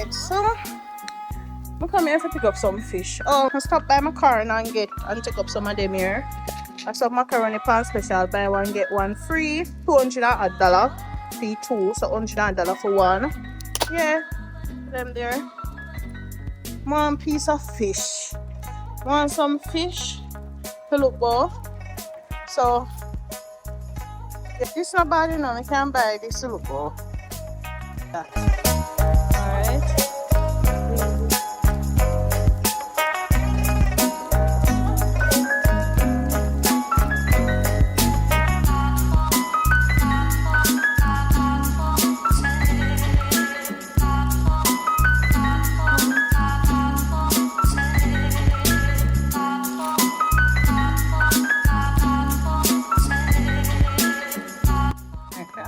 Alright, so I come here to pick up some fish. Oh, I stop by my car and take up some of them here. I saw macaroni pan special, buy one get one free. $200 fee two, so $100 for one. Yeah, them there. One piece of fish. Want some fish to look good. So if this not bad enough, I can buy this to look good. Alright.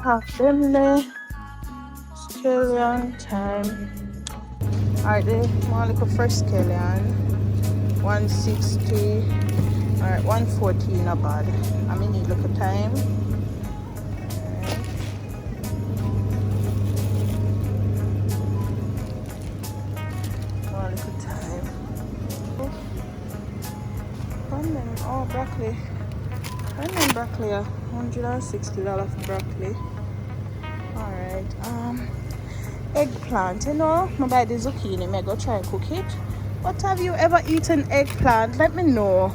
Half them there. Scallion time. Alright, there. One little fresh scallion. 160. Alright, 114 not bad. I mean need little time. One little time. Oh, broccoli. And then broccoli, $160 for broccoli. Alright, eggplant, you know, I buy the zucchini, I go try and cook it. But have you ever eaten eggplant? Let me know.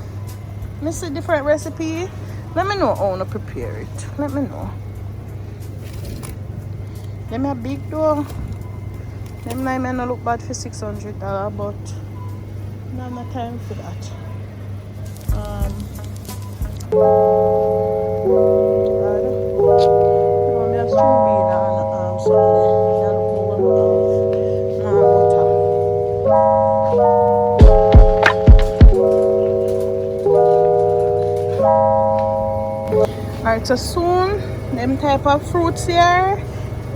Let me see different recipe. Let me know how to prepare it. Let me know. Them are big though. Them may not look bad for $600, but not my time for that. Alright, so soon them type of fruits here,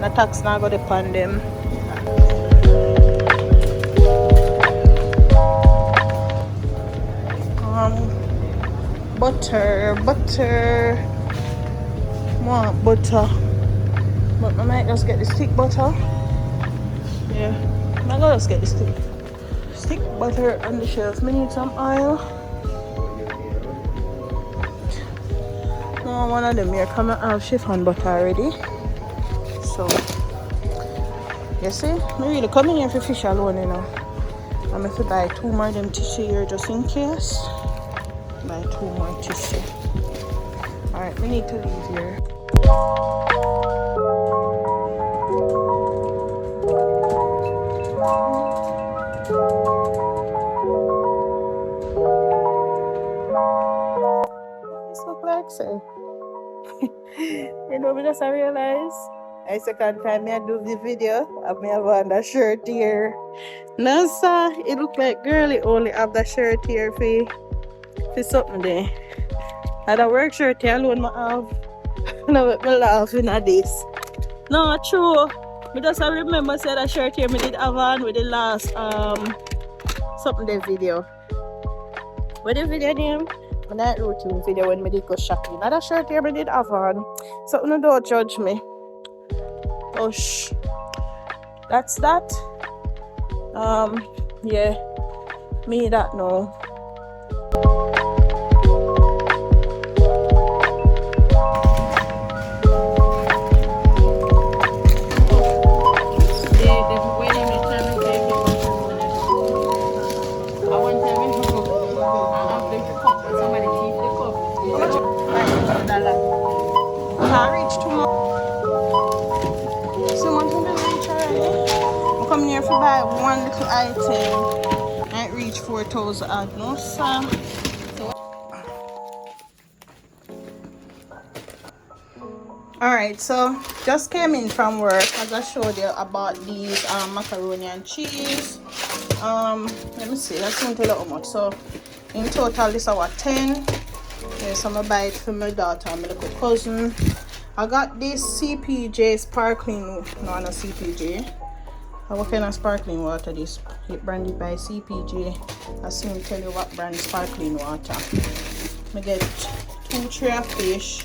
the tax now go depend them. Butter, want butter, but I might just get the stick butter. Yeah, I'm gonna just get the stick butter on the shelf. I need some oil. No, one of them here come and have chiffon butter already. So you see, I really come in here for fish alone, you know. I'm going to buy 2 more of them tissue here just in case. Buy 2 more tissue. Alright, we need to leave here. This look like so. You know, because I realize the second time I do the video, I have on the shirt here. No, sir, it look like girly only have the shirt here for something there. And the work shirt here alone I have. Now let me laugh in at this. No, true. Because I remember said that shirt here I did have on with the last something the video. What the video name? My night routine video when we did go shopping. Now that shirt here I did have on. So no, don't judge me. Oh shh. That's that. Yeah. Me that no. Buy one little item and reach 4,000 ad no sir. Alright, so just came in from work as I showed you about these macaroni and cheese. Let me see, that's going to look how much. So in total this is what 10. Yes, I'm gonna buy it for my daughter and my little cousin. I got this CPJ sparkling, no CPJ. What kind of sparkling water this? It branded by CPJ. I'll soon tell you what brand sparkling water. I get 2 trays of fish,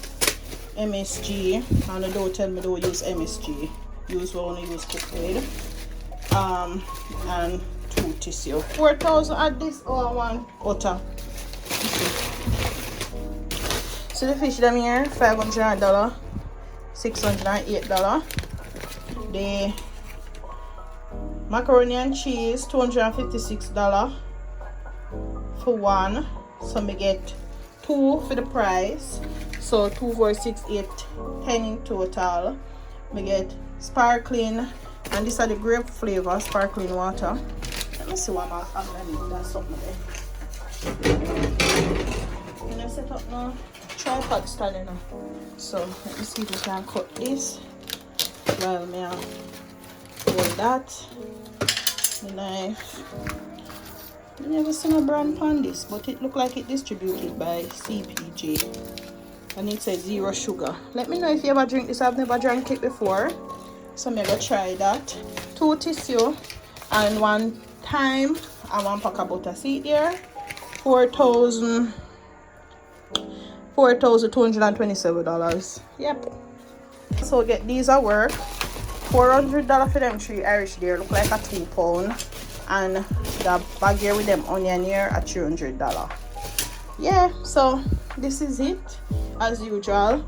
MSG, and don't tell me don't use MSG. Use what I use cooked with. and 2 tissue. 4,000 at this or one otter. So the fish them here, $500, $608. The macaroni and cheese, $256 for one. So me get 2 for the price. So 2, 4, 6, 8, 10 in total. Me get sparkling, and these are the grape flavor sparkling water. Let me see what I'm underneath. That's something there. I'm gonna set up now tripod stand now. So let me see if we can cut this while me hold that. The knife. I never seen a brand on this, but it look like it distributed by CPG. And it says 0 sugar. Let me know if you ever drink this. I've never drank it before, so I'm gonna try that. 2 tissue and 1 thyme and 1 pack of butter. See it there? $4,227. Yep. So get these at work. $400 for them 3 Irish there. Look like a £2. And the bag here with them onion here at $300. Yeah, so this is it as usual.